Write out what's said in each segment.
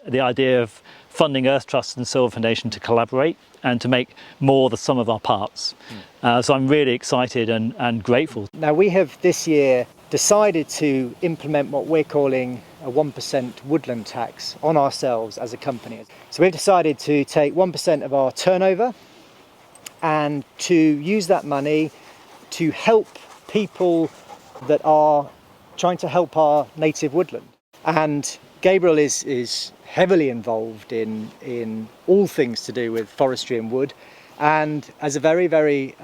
the idea of funding Earth Trust and Sylva Foundation to collaborate and to make more the sum of our parts. So I'm really excited and grateful. Now we have this year decided to implement what we're calling a 1% woodland tax on ourselves as a company. So we've decided to take 1% of our turnover and to use that money to help people that are trying to help our native woodland. And Gabriel is heavily involved in all things to do with forestry and wood, and has a very, very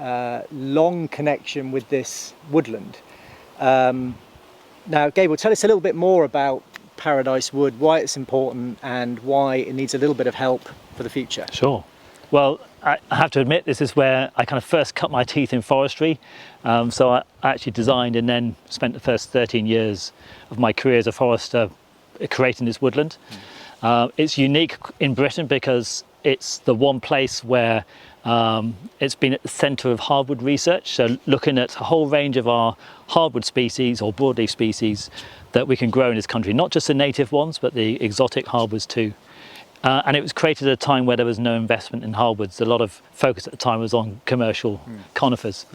long connection with this woodland. Now, Gabriel, tell us a little bit more about Paradise Wood, why it's important and why it needs a little bit of help for the future. Sure. Well, I have to admit, this is where I kind of first cut my teeth in forestry. So I actually designed and then spent the first 13 years of my career as a forester creating this woodland. It's unique in Britain because it's the one place where it's been at the centre of hardwood research, so looking at a whole range of our hardwood species or broadleaf species that we can grow in this country, not just the native ones but the exotic hardwoods too. And it was created at a time where there was no investment in hardwoods. A lot of focus at the time was on commercial conifers.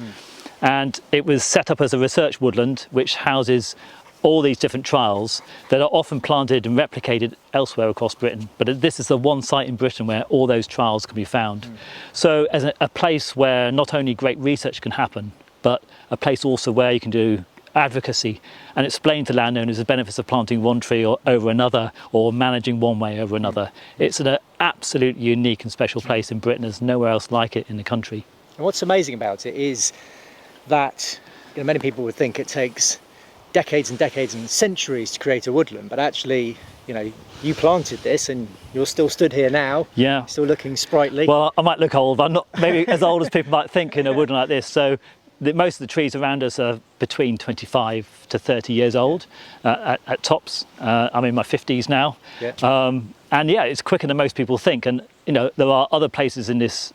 And it was set up as a research woodland which houses all these different trials that are often planted and replicated elsewhere across Britain. But this is the one site in Britain where all those trials can be found. So as a place where not only great research can happen, but a place also where you can do advocacy and explain to landowners the benefits of planting one tree over another or managing one way over another. It's an absolutely unique and special place in Britain. There's nowhere else like it in the country. And what's amazing about it is that many people would think it takes decades and decades and centuries to create a woodland, but actually you planted this and you're still stood here now, still looking sprightly. Well, I might look old, I'm not maybe as old as people might think in a woodland like this. So most of the trees around us are between 25 to 30 years old at tops. I'm in my 50s now. And yeah, it's quicker than most people think. And there are other places in this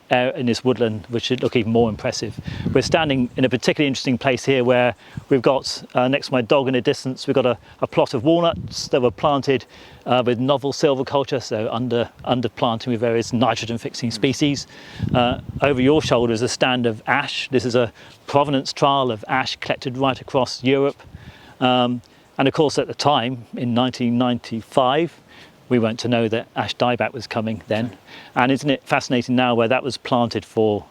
woodland which should look even more impressive. We're standing in a particularly interesting place here where we've got, next to my dog in the distance, we've got a plot of walnuts that were planted with novel silviculture, so under planting with various nitrogen fixing species. Over your shoulder is a stand of ash. This is a provenance trial of ash collected right across Europe. And of course at the time, in 1995, we weren't to know that ash dieback was coming then. And isn't it fascinating now where that was planted for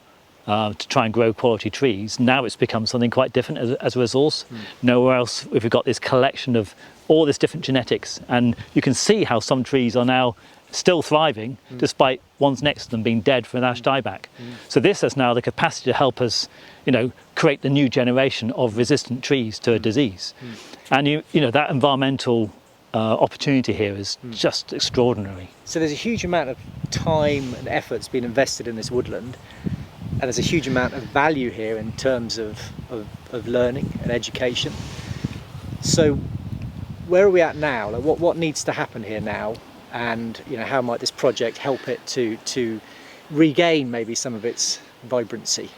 to try and grow quality trees, now it's become something quite different as a resource. Nowhere else have we got this collection of all this different genetics, and you can see how some trees are now still thriving despite ones next to them being dead for an ash dieback. So this has now the capacity to help us create the new generation of resistant trees to a disease. And that environmental opportunity here is just extraordinary. So there's a huge amount of time and effort's been invested in this woodland, and there's a huge amount of value here in terms of learning and education. So where are we at now? Like what needs to happen here now, and how might this project help it to regain maybe some of its vibrancy?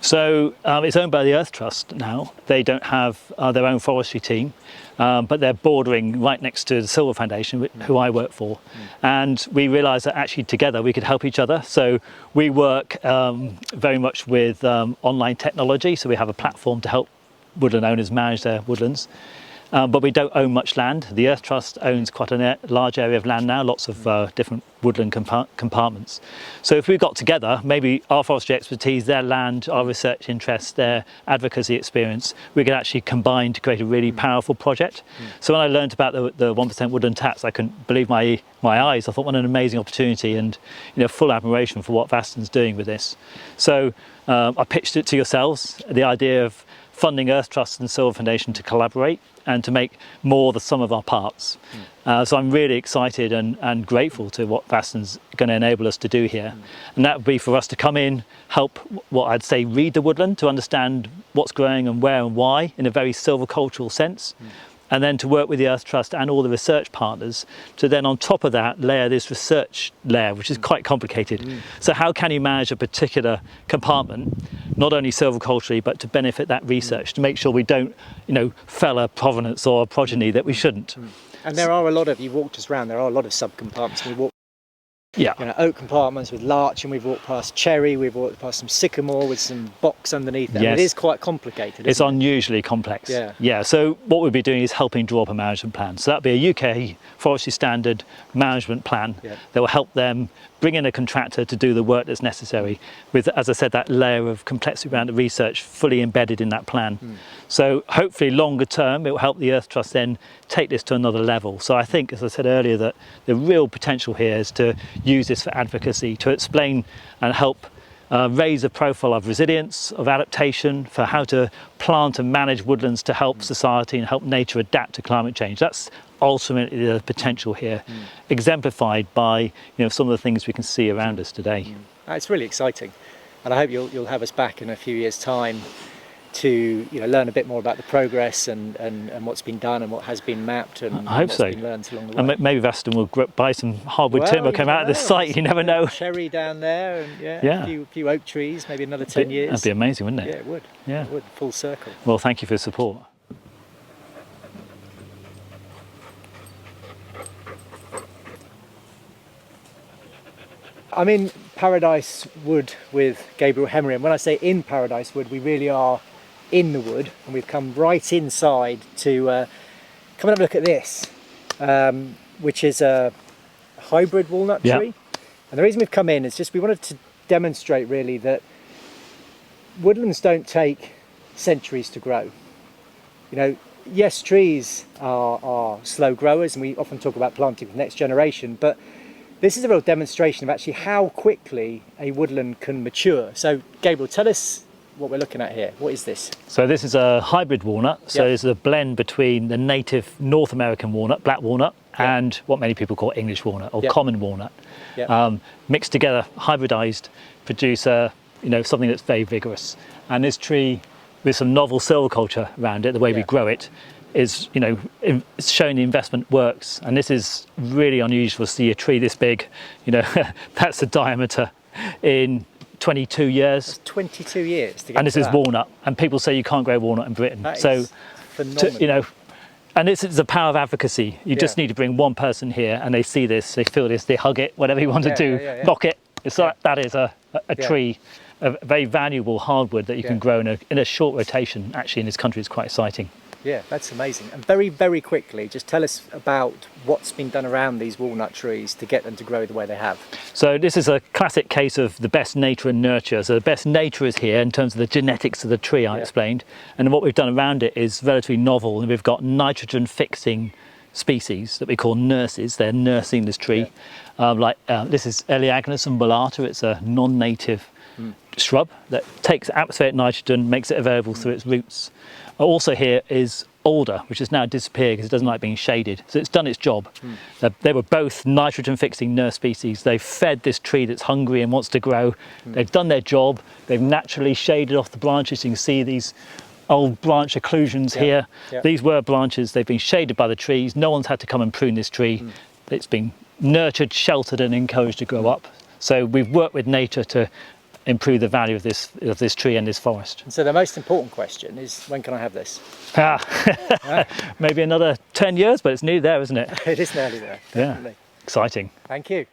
So it's owned by the Earth Trust now. They don't have their own forestry team, but they're bordering right next to the Sylva Foundation, who I work for. And we realised that actually together we could help each other. So we work very much with online technology. So we have a platform to help woodland owners manage their woodlands. But we don't own much land. The Earth Trust owns quite a large area of land now, lots of different woodland compartments. So if we got together, maybe our forestry expertise, their land, our research interests, their advocacy experience, we could actually combine to create a really powerful project. So when I learned about the 1% woodland tax, I couldn't believe my eyes. I thought, what an amazing opportunity, and full admiration for what Vastern's doing with this. So I pitched it to yourselves, the idea of funding Earth Trust and Sylva Foundation to collaborate and to make more the sum of our parts. So I'm really excited and grateful to what Vastern's going to enable us to do here. And that would be for us to come in, help what I'd say read the woodland, to understand what's growing and where and why in a very silvicultural sense. And then to work with the Earth Trust and all the research partners to then on top of that layer this research layer, which is quite complicated. So how can you manage a particular compartment, not only silviculturally, but to benefit that research, to make sure we don't fell a provenance or a progeny that we shouldn't. And there are a lot of, you walked us around, there are a lot of sub-compartments. We walked, Yeah. you know, oak compartments with larch, and we've walked past cherry, we've walked past some sycamore with some box underneath it. Yes. It is quite complicated, It's isn't it? unusually complex. Yeah. Yeah. So what we'll be doing is helping draw up a management plan. So that'll be a UK forestry standard management plan that will help them bring in a contractor to do the work that's necessary with, as I said, that layer of complexity around the research fully embedded in that plan. So hopefully longer term, it will help the Earth Trust then take this to another level. So I think, as I said earlier, that the real potential here is to use this for advocacy, to explain and help raise the profile of resilience, of adaptation, for how to plant and manage woodlands to help society and help nature adapt to climate change. That's ultimately the potential here, exemplified by some of the things we can see around us today. It's really exciting, and I hope you'll have us back in a few years' time to learn a bit more about the progress and what's been done and what has been mapped and I hope what's so. been learned along the way. And maybe Vastern will buy some hardwood timber, come out of this site. You never know. Cherry down there, and a few oak trees, maybe another 10 years. That'd be amazing, wouldn't it? Yeah, it would. Yeah. It would. Full circle. Well, thank you for your support. I'm in Paradise Wood with Gabriel Hemery, and when I say in Paradise Wood, we really are in the wood, and we've come right inside to come and have a look at this, which is a hybrid walnut tree. And the reason we've come in is just we wanted to demonstrate really that woodlands don't take centuries to grow. Yes, trees are slow growers, and we often talk about planting for the next generation, but this is a real demonstration of actually how quickly a woodland can mature. So, Gabriel, tell us what we're looking at here. What is this? So this is a hybrid walnut. So it's a blend between the native North American walnut, black walnut, and what many people call English walnut or common walnut. Mixed together, hybridized, produce something that's very vigorous. And this tree, with some novel silviculture around it, the way we grow it, is it's showing the investment works. And this is really unusual to see a tree this big. That's the diameter in 22 years. That's 22 years to get and this to is that. walnut, and people say you can't grow walnut in Britain. That so is phenomenal. and this is the power of advocacy. You just need to bring one person here and they see this, they feel this, they hug it, whatever you want to do, knock it. It's like that is a tree, a very valuable hardwood that you can grow in a short rotation. Actually in this country it's quite exciting. Yeah, that's amazing. And very, very quickly, just tell us about what's been done around these walnut trees to get them to grow the way they have. So this is a classic case of the best nature and nurture. So the best nature is here in terms of the genetics of the tree I explained. And what we've done around it is relatively novel. And we've got nitrogen fixing species that we call nurses. They're nursing this tree. This is Eleagnus umbellata. It's a non-native shrub that takes atmospheric nitrogen, makes it available through its roots. Also here is alder, which has now disappeared because it doesn't like being shaded. So it's done its job. They were both nitrogen fixing nurse species. They've fed this tree that's hungry and wants to grow. They've done their job. They've naturally shaded off the branches. You can see these old branch occlusions here. These were branches. They've been shaded by the trees. No one's had to come and prune this tree. It's been nurtured, sheltered and encouraged to grow up. So we've worked with nature to improve the value of this tree and this forest. And so the most important question is, when can I have this? Maybe another 10 years, but it's nearly there, isn't it? It is nearly there, definitely. Exciting. Thank you.